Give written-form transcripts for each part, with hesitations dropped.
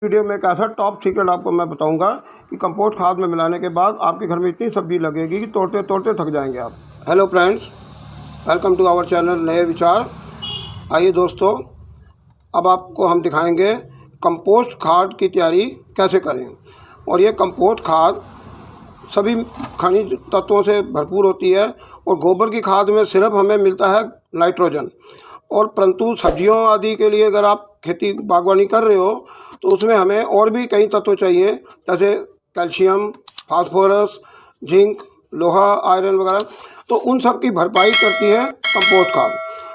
Video में एक ऐसा टॉप सीक्रेट आपको मैं बताऊंगा कि कंपोस्ट खाद में मिलाने के बाद आपके घर में इतनी सब्जी लगेगी कि तोड़ते तोड़ते थक जाएंगे आप। Hello friends, welcome to our channel नए विचार। आइए दोस्तों, अब आपको हम दिखाएंगे कंपोस्ट खाद की तैयारी कैसे करें। और ये कंपोस्ट खाद सभी खनिज तत्वों से भरपूर होती है और गोबर की खाद में सिर्फ हमें मिलता है नाइट्रोजन। और परंतु सब्जियों आदि के लिए अगर आप खेती बागवानी कर रहे हो तो उसमें हमें और भी कई तत्व चाहिए, जैसे कैल्शियम, फास्फोरस, जिंक, लोहा, आयरन वगैरह। तो उन सब की भरपाई करती है कंपोस्ट खाद।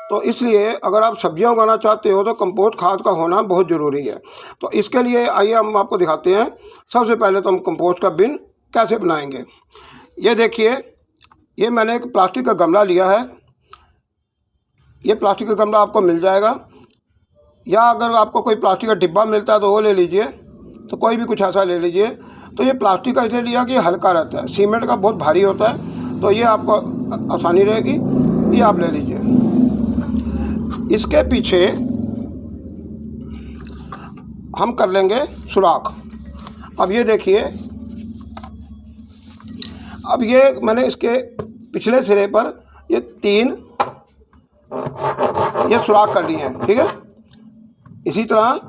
तो इसलिए अगर आप सब्जियां उगाना चाहते हो तो कंपोस्ट खाद का होना बहुत ज़रूरी है। तो इसके लिए आइए हम आपको दिखाते हैं। सबसे पहले तो हम कंपोस्ट का बिन कैसे बनाएंगे। ये देखिए, ये मैंने एक प्लास्टिक का गमला लिया है। ये प्लास्टिक का गमला आपको मिल जाएगा, या अगर आपको कोई प्लास्टिक का डिब्बा मिलता है तो वो ले लीजिए। तो कोई भी कुछ ऐसा ले लीजिए। तो ये प्लास्टिक का इसलिए लिया कि हल्का रहता है, सीमेंट का बहुत भारी होता है, तो ये आपको आसानी रहेगी। ये आप ले लीजिए। इसके पीछे हम कर लेंगे सुराख। अब ये देखिए, अब ये मैंने इसके पिछले सिरे पर ये 3 ये सुराख कर लिए हैं, ठीक है। इसी तरह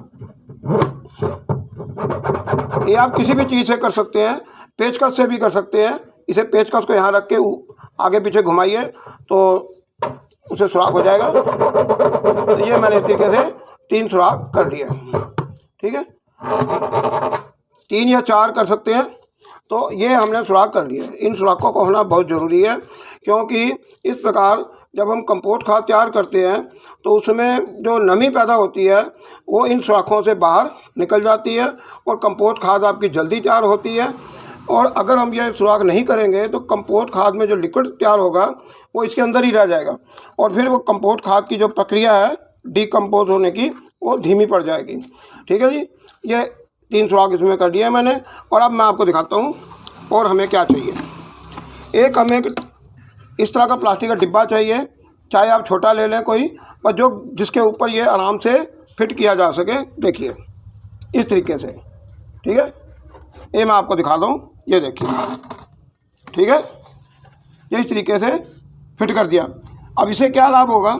ये आप किसी भी चीज़ से कर सकते हैं, पेचकस से भी कर सकते हैं। इसे पेचकस को यहाँ रख के आगे पीछे घुमाइए तो उसे सुराख हो जाएगा। तो ये मैंने इस तरीके से 3 सुराख कर लिए, ठीक है। 3 या 4 कर सकते हैं। तो ये हमने सुराख कर लिए। इन सुराखों को होना बहुत ज़रूरी है, क्योंकि इस प्रकार जब हम कंपोस्ट खाद तैयार करते हैं तो उसमें जो नमी पैदा होती है वो इन सुराखों से बाहर निकल जाती है और कंपोस्ट खाद आपकी जल्दी तैयार होती है। और अगर हम ये सुराख नहीं करेंगे तो कंपोस्ट खाद में जो लिक्विड तैयार होगा वो इसके अंदर ही रह जाएगा, और फिर वो कंपोस्ट खाद की जो प्रक्रिया है डिकम्पोज होने की, वो धीमी पड़ जाएगी, ठीक है जी। ये 3 सुराख इसमें कर दिया है मैंने। और अब मैं आपको दिखाता हूँ और हमें क्या चाहिए। एक हमें इस तरह का प्लास्टिक का डिब्बा चाहिए, चाहे आप छोटा ले लें कोई, और जो जिसके ऊपर ये आराम से फिट किया जा सके। देखिए इस तरीके से, ठीक है। ये मैं आपको दिखा दूँ, ये देखिए, ठीक है। ये इस तरीके से फिट कर दिया। अब इसे क्या लाभ होगा,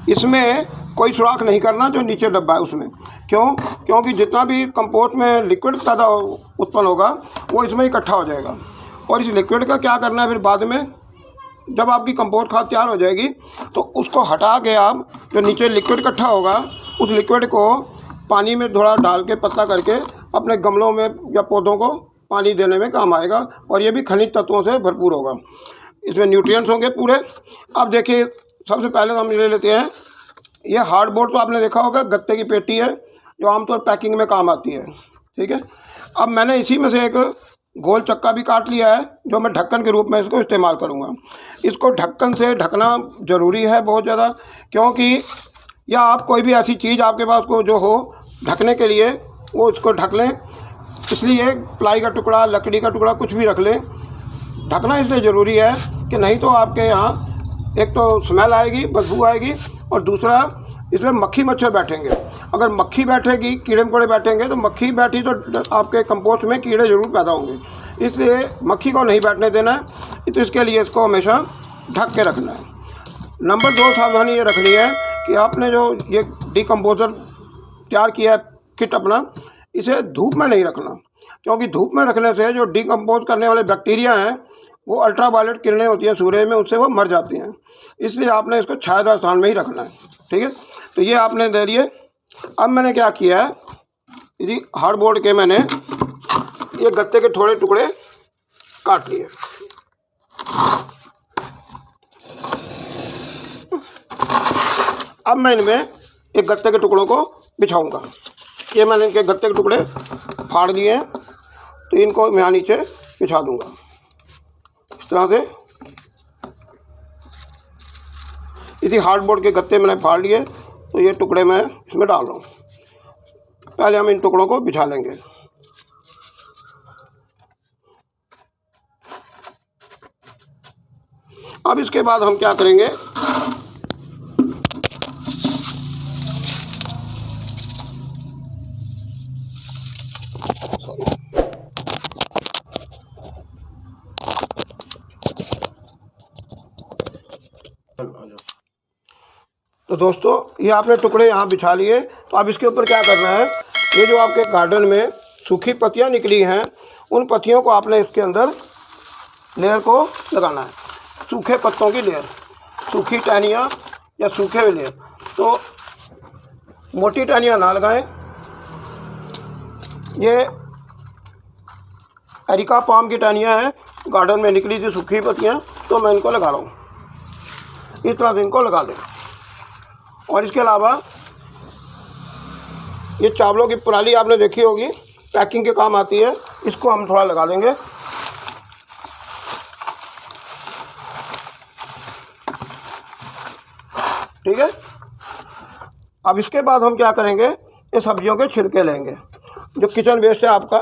इसमें कोई सुराख नहीं करना जो नीचे डब्बा है उसमें। क्योंकि जितना भी कंपोस्ट में लिक्विड पैदा उत्पन्न होगा वो इसमें इकट्ठा हो जाएगा। और इस लिक्विड का क्या करना है, फिर बाद में जब आपकी कंपोस्ट खाद तैयार हो जाएगी तो उसको हटा के आप जो नीचे लिक्विड इकट्ठा होगा उस लिक्विड को पानी में थोड़ा डाल के पतला करके अपने गमलों में या पौधों को पानी देने में काम आएगा। और ये भी खनिज तत्वों से भरपूर होगा, इसमें न्यूट्रिएंट्स होंगे पूरे। अब देखिए, सबसे पहले हम ले लेते हैं ये हार्डबोर्ड। तो आपने देखा होगा गत्ते की पेटी है जो आमतौर पैकिंग में काम आती है, ठीक है। अब मैंने इसी में से एक गोल चक्का भी काट लिया है जो मैं ढक्कन के रूप में इसको इस्तेमाल करूँगा। इसको ढक्कन से ढकना ज़रूरी है बहुत ज़्यादा, क्योंकि या आप कोई भी ऐसी चीज़ आपके पास को जो हो ढकने के लिए वो इसको ढक लें। इसलिए प्लाई का टुकड़ा, लकड़ी का टुकड़ा, कुछ भी रख लें। ढकना इसलिए ज़रूरी है कि नहीं तो आपके यहाँ एक तो स्मेल आएगी, बदबू आएगी, और दूसरा इसमें मक्खी मच्छर बैठेंगे। अगर मक्खी बैठेगी, कीड़े मकोड़े बैठेंगे, तो मक्खी बैठी तो आपके कंपोस्ट में कीड़े ज़रूर पैदा होंगे। इसलिए मक्खी को नहीं बैठने देना है। तो इसके लिए इसको हमेशा ढक के रखना है। नंबर 2 सावधानी ये रखनी है कि आपने जो ये डिकम्पोजर तैयार किया है किट अपना, इसे धूप में नहीं रखना, क्योंकि धूप में रखने से जो डिकम्पोज करने वाले बैक्टीरिया हैं वो अल्ट्रावायलेट किरणें होती हैं सूर्य में, उससे वो मर जाती हैं। इसलिए आपने इसको छायादार स्थान में ही रखना है, ठीक है। तो ये आपने दे दिए। अब मैंने क्या किया है, यदि हार्डबोर्ड के मैंने ये गत्ते के थोड़े टुकड़े काट लिए। अब मैं इनमें एक गत्ते के टुकड़ों को बिछाऊंगा। ये मैंने इनके गत्ते के टुकड़े फाड़ दिए हैं, तो इनको मैं यहाँ नीचे बिछा दूंगा इस तरह से। इसी हार्डबोर्ड के गत्ते मैंने फाड़ लिए, तो ये टुकड़े मैं इसमें डाल रहा हूँ। पहले हम इन टुकड़ों को बिछा लेंगे। अब इसके बाद हम क्या करेंगे, तो दोस्तों ये आपने टुकड़े यहाँ बिछा लिए। तो अब इसके ऊपर क्या करना है, ये जो आपके गार्डन में सूखी पत्तियाँ निकली हैं उन पत्तियों को आपने इसके अंदर लेयर को लगाना है, सूखे पत्तों की लेयर, सूखी टहनियाँ या सूखे हुए लेयर। तो मोटी टहनियाँ ना लगाएं, ये एरिका पाम की टहनियाँ हैं, गार्डन में निकली थी सूखी पत्तियाँ, तो मैं इनको लगा रहा हूँ। इस तरह से इनको लगा दें। और इसके अलावा ये चावलों की पराली आपने देखी होगी, पैकिंग के काम आती है, इसको हम थोड़ा लगा देंगे। ठीक है। अब इसके बाद हम क्या करेंगे, ये सब्जियों के छिलके लेंगे, जो किचन वेस्ट है आपका,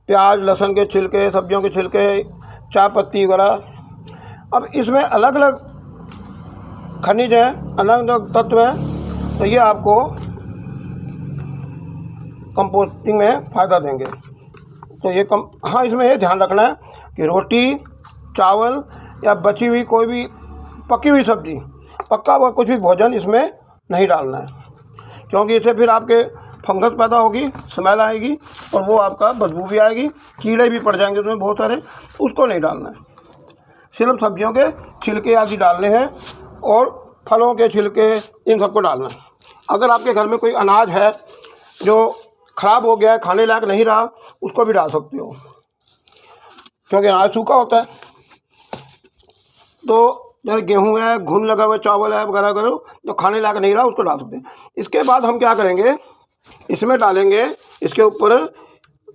प्याज लहसुन के छिलके, सब्जियों के छिलके, चाय पत्ती वगैरह। अब इसमें अलग अलग खनिज हैं, अलग अलग तत्व हैं, तो ये आपको कंपोस्टिंग में फ़ायदा देंगे। तो ये हाँ, इसमें ये ध्यान रखना है कि रोटी, चावल या बची हुई कोई भी पकी हुई सब्ज़ी, पक्का हुआ कुछ भी भोजन इसमें नहीं डालना है, क्योंकि इससे फिर आपके फंगस पैदा होगी, स्मेल आएगी और वो आपका बदबू भी आएगी, कीड़े भी पड़ जाएंगे उसमें बहुत सारे, उसको नहीं डालना है। सिर्फ सब्जियों के छिलके आदि डालने हैं और फलों के छिलके, इन सबको डालना है। अगर आपके घर में कोई अनाज है जो ख़राब हो गया है, खाने लायक नहीं रहा, उसको भी डाल सकते हो, क्योंकि अनाज सूखा होता है। तो जैसे गेहूँ है, घुन लगा हुआ चावल है वगैरह करो, जो खाने लायक नहीं रहा उसको डाल सकते हैं। इसके बाद हम क्या करेंगे, इसमें डालेंगे इसके ऊपर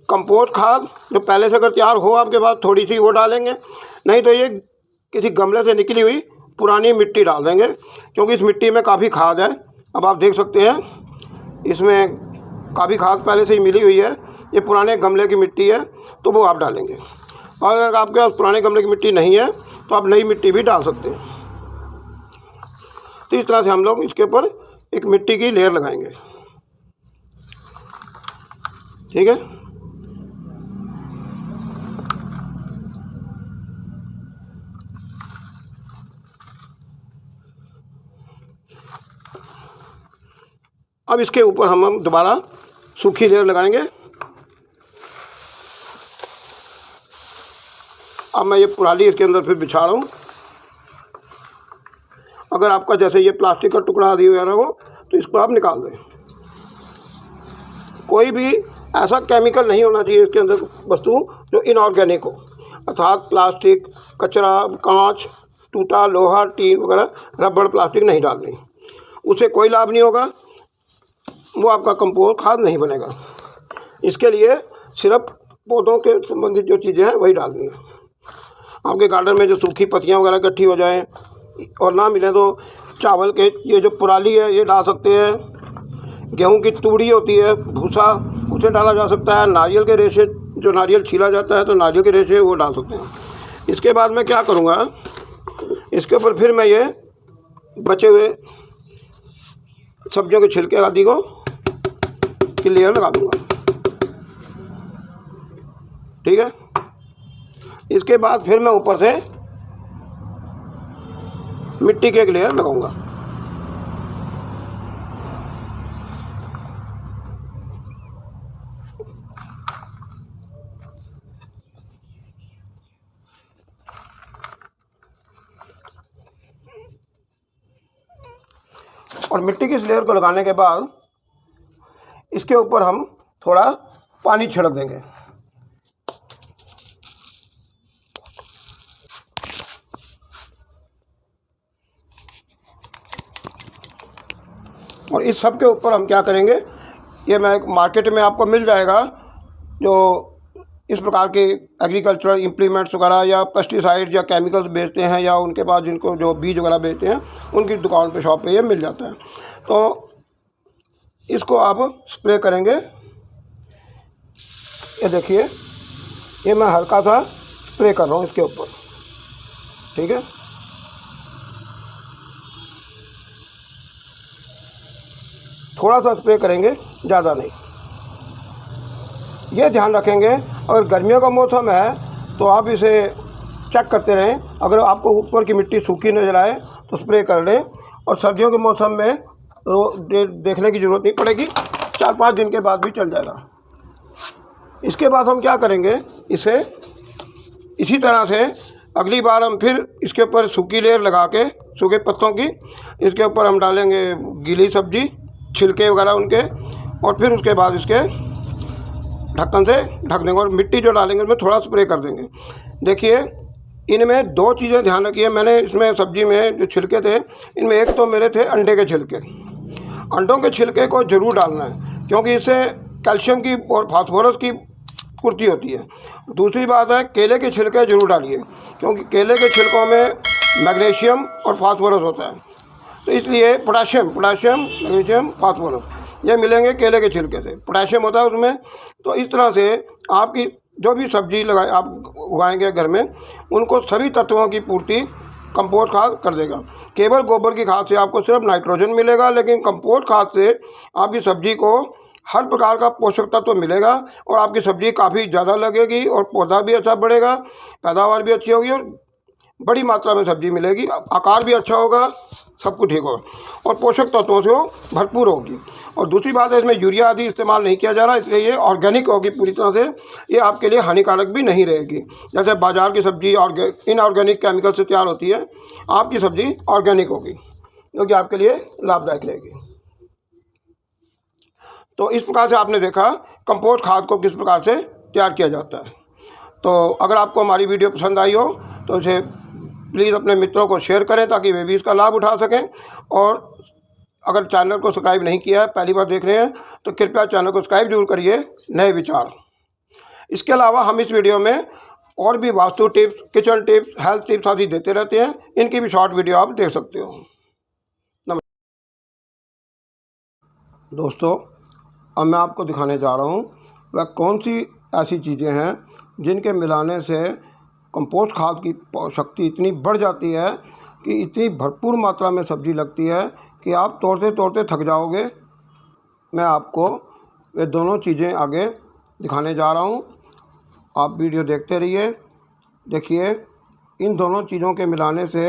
कंपोस्ट खाद, जो पहले से अगर तैयार हो आपके पास थोड़ी सी, वो डालेंगे। नहीं तो ये किसी गमले से निकली हुई पुरानी मिट्टी डाल देंगे, क्योंकि इस मिट्टी में काफ़ी खाद है। अब आप देख सकते हैं इसमें काफ़ी खाद पहले से ही मिली हुई है, ये पुराने गमले की मिट्टी है, तो वो आप डालेंगे। और अगर आपके पास पुराने गमले की मिट्टी नहीं है तो आप नई मिट्टी भी डाल सकते हैं। तो इस तरह से हम लोग इसके ऊपर एक मिट्टी की लेयर लगाएंगे। ठीक है। अब इसके ऊपर हम दोबारा सूखी लेयर लगाएंगे। अब मैं ये पुराली इसके अंदर फिर बिछा रहा हूँ। अगर आपका जैसे ये प्लास्टिक का टुकड़ा आदि वगैरह हो तो इसको आप निकाल दें। कोई भी ऐसा केमिकल नहीं होना चाहिए इसके अंदर वस्तु जो इनऑर्गेनिक हो, अर्थात प्लास्टिक, कचरा, कांच, टूटा लोहा, टीन वगैरह, रबड़, प्लास्टिक नहीं डालनी, उससे कोई लाभ नहीं होगा, वो आपका कंपोस्ट खाद नहीं बनेगा। इसके लिए सिर्फ पौधों के संबंधित जो चीज़ें हैं वही डालनी है। आपके गार्डन में जो सूखी पत्तियां वगैरह इकट्ठी हो जाएं और ना मिले तो चावल के ये जो पुराली है ये डाल सकते हैं। गेहूं की तूड़ी होती है, भूसा, उसे डाला जा सकता है। नारियल के रेशे, जो नारियल छीला जाता है तो नारियल के रेशे वो डाल सकते हैं। इसके बाद मैं क्या करूँगा, इसके ऊपर फिर मैं ये बचे हुए सब्जियों के छिलके आदि को की लेयर लगा दूँगा। ठीक है। इसके बाद फिर मैं ऊपर से मिट्टी की एक लेयर लगाऊंगा। और मिट्टी की इस लेयर को लगाने के बाद इसके ऊपर हम थोड़ा पानी छिड़क देंगे। और इस सब के ऊपर हम क्या करेंगे, ये मैं मार्केट में आपको मिल जाएगा जो इस प्रकार के एग्रीकल्चरल इम्प्लीमेंट्स वगैरह या पेस्टिसाइड या केमिकल्स बेचते हैं, या उनके पास जिनको जो बीज वगैरह बेचते हैं उनकी दुकान पे, शॉप पे ये मिल जाता है। तो इसको आप स्प्रे करेंगे। ये देखिए, ये मैं हल्का सा स्प्रे कर रहा हूँ इसके ऊपर। ठीक है। थोड़ा सा स्प्रे करेंगे, ज़्यादा नहीं। ये ध्यान रखेंगे अगर गर्मियों का मौसम है तो आप इसे चेक करते रहें। अगर आपको ऊपर की मिट्टी सूखी नजर आए तो स्प्रे कर लें, और सर्दियों के मौसम में देखने की ज़रूरत नहीं पड़ेगी, 4-5 दिन के बाद भी चल जाएगा। इसके बाद हम क्या करेंगे, इसे इसी तरह से अगली बार हम फिर इसके ऊपर सूखी लेयर लगा के, सूखे पत्तों की, इसके ऊपर हम डालेंगे गीली सब्जी, छिलके वगैरह उनके, और फिर उसके बाद इसके ढक्कन से ढक देंगे और मिट्टी जो डालेंगे उसमें थोड़ा स्प्रे कर देंगे। देखिए, इनमें 2 चीज़ें ध्यान रखिए। मैंने इसमें सब्जी में जो छिलके थे, इनमें एक तो मेरे थे अंडे के छिलके। अंडों के छिलके को ज़रूर डालना है, क्योंकि इससे कैल्शियम की और फास्फोरस की पूर्ति होती है। दूसरी बात है, केले के छिलके ज़रूर डालिए, क्योंकि केले के छिलकों में मैग्नीशियम और फास्फोरस होता है। तो इसलिए पोटाशियम, मैग्नीशियम, फास्फोरस ये मिलेंगे केले के छिलके से, पोटाशियम होता है उसमें। तो इस तरह से आपकी जो भी सब्जी आप उगाएंगे घर में, उनको सभी तत्वों की पूर्ति कंपोस्ट खाद कर देगा। केवल गोबर की खाद से आपको सिर्फ नाइट्रोजन मिलेगा, लेकिन कंपोस्ट खाद से आपकी सब्जी को हर प्रकार का पोषक तत्व मिलेगा और आपकी सब्जी काफ़ी ज़्यादा लगेगी और पौधा भी अच्छा बढ़ेगा, पैदावार भी अच्छी होगी और बड़ी मात्रा में सब्जी मिलेगी, आकार भी अच्छा होगा, सब कुछ ठीक होगा और पोषक तत्वों से वो भरपूर होगी। और दूसरी बात है, इसमें यूरिया आदि इस्तेमाल नहीं किया जा रहा, इसलिए ये ऑर्गेनिक होगी पूरी तरह से। ये आपके लिए हानिकारक भी नहीं रहेगी। जैसे बाज़ार की सब्जी इनऑर्गेनिक केमिकल से तैयार होती है, आपकी सब्जी ऑर्गेनिक होगी, जो कि आपके लिए लाभदायक रहेगी। तो इस प्रकार से आपने देखा कंपोस्ट खाद को किस प्रकार से तैयार किया जाता है। तो अगर आपको हमारी वीडियो पसंद आई हो तो इसे प्लीज़ अपने मित्रों को शेयर करें, ताकि वे भी इसका लाभ उठा सकें। और अगर चैनल को सब्सक्राइब नहीं किया है, पहली बार देख रहे हैं, तो कृपया चैनल को सब्सक्राइब जरूर करिए। नए विचार। इसके अलावा हम इस वीडियो में और भी vastu tips, kitchen tips, health tips आदि देते रहते हैं। इनकी भी शॉर्ट वीडियो आप देख सकते हो। नमस्कार दोस्तों, अब मैं आपको दिखाने जा रहा हूँ वह कौन सी ऐसी चीज़ें हैं जिनके मिलाने से कंपोस्ट खाद की शक्ति इतनी बढ़ जाती है कि इतनी भरपूर मात्रा में सब्जी लगती है कि आप तोड़ते तोड़ते थक जाओगे। मैं आपको वे दोनों चीज़ें आगे दिखाने जा रहा हूँ, आप वीडियो देखते रहिए। देखिए, इन दोनों चीज़ों के मिलाने से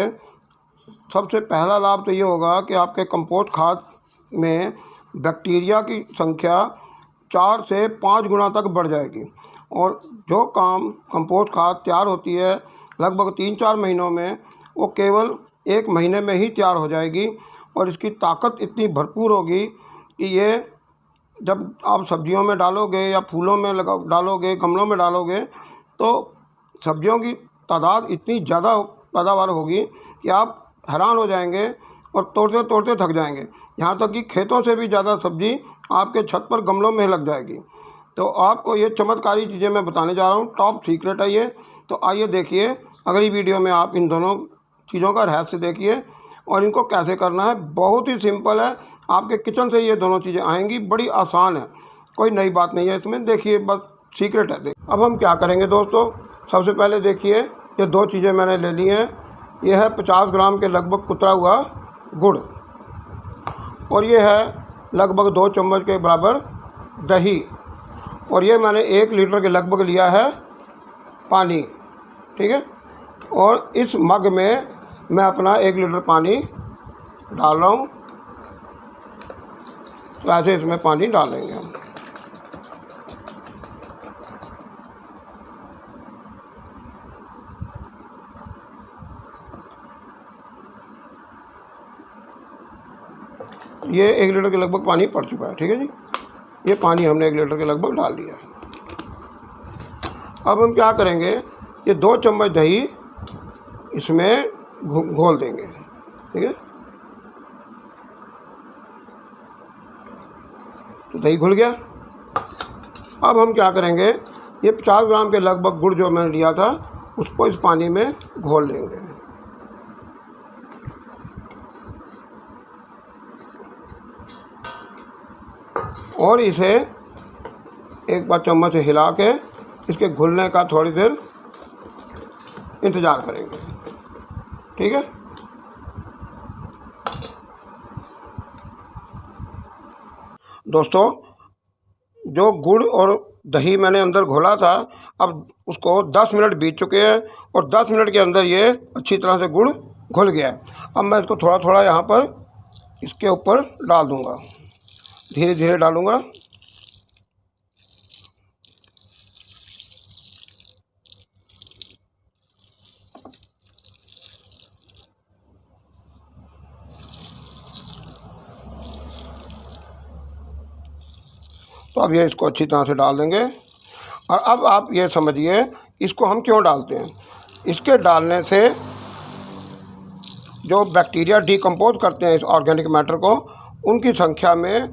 सबसे पहला लाभ तो ये होगा कि आपके कंपोस्ट खाद में बैक्टीरिया की संख्या 4 से 5 गुना तक बढ़ जाएगी और जो काम कंपोस्ट खाद तैयार होती है लगभग 3-4 महीनों में, वो केवल 1 महीने में ही तैयार हो जाएगी। और इसकी ताकत इतनी भरपूर होगी कि ये जब आप सब्जियों में डालोगे या फूलों में डालोगे, गमलों में डालोगे, तो सब्जियों की तादाद इतनी ज़्यादा पैदावार होगी कि आप हैरान हो जाएंगे और तोड़ते तोड़ते थक जाएंगे। यहाँ तक कि खेतों से भी ज़्यादा सब्जी आपके छत पर गमलों में लग जाएगी। तो आपको ये चमत्कारी चीज़ें मैं बताने जा रहा हूँ, टॉप सीक्रेट है ये। तो आइए देखिए, अगली वीडियो में आप इन दोनों चीज़ों का रहस्य देखिए और इनको कैसे करना है। बहुत ही सिंपल है, आपके किचन से ये दोनों चीज़ें आएंगी, बड़ी आसान है, कोई नई बात नहीं है इसमें। देखिए, बस सीक्रेट है। अब हम क्या करेंगे दोस्तों, सबसे पहले देखिए, ये 2 चीज़ें मैंने ले ली हैं। ये है 50 ग्राम के लगभग कुतरा हुआ गुड़ और ये है लगभग 2 चम्मच के बराबर दही और ये मैंने 1 लीटर के लगभग लिया है पानी, ठीक है। और इस मग में मैं अपना 1 लीटर पानी डाल रहा हूँ। तो ऐसे इसमें पानी डालेंगे हम। ये 1 लीटर के लगभग पानी पड़ चुका है, ठीक है जी। ये पानी हमने 1 लीटर के लगभग डाल दिया। अब हम क्या करेंगे, ये 2 चम्मच दही इसमें घोल देंगे, ठीक है। तो दही घुल गया। अब हम क्या करेंगे, ये 50 ग्राम के लगभग गुड़ जो मैंने लिया था उसको इस पानी में घोल लेंगे। और इसे एक बार चम्मच से हिला के इसके घुलने का थोड़ी देर इंतज़ार करेंगे, ठीक है। दोस्तों, जो गुड़ और दही मैंने अंदर घोला था, अब उसको 10 मिनट बीत चुके हैं और 10 मिनट के अंदर ये अच्छी तरह से गुड़ घुल गया है। अब मैं इसको थोड़ा थोड़ा यहाँ पर इसके ऊपर डाल दूंगा, धीरे धीरे डालूंगा। तो अब ये इसको अच्छी तरह से डाल देंगे। और अब आप ये समझिए इसको हम क्यों डालते हैं। इसके डालने से जो बैक्टीरिया डिकम्पोज करते हैं इस ऑर्गेनिक मैटर को, उनकी संख्या में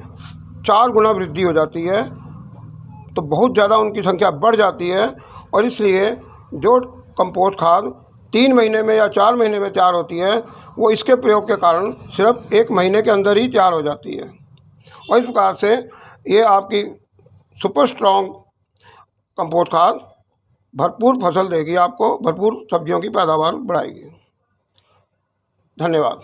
4 गुना वृद्धि हो जाती है। तो बहुत ज़्यादा उनकी संख्या बढ़ जाती है। और इसलिए जो कंपोस्ट खाद 3 महीने में या 4 महीने में तैयार होती है, वो इसके प्रयोग के कारण सिर्फ 1 महीने के अंदर ही तैयार हो जाती है। और इस प्रकार से ये आपकी सुपर स्ट्रॉन्ग कंपोस्ट खाद भरपूर फसल देगी, आपको भरपूर सब्जियों की पैदावार बढ़ाएगी। धन्यवाद।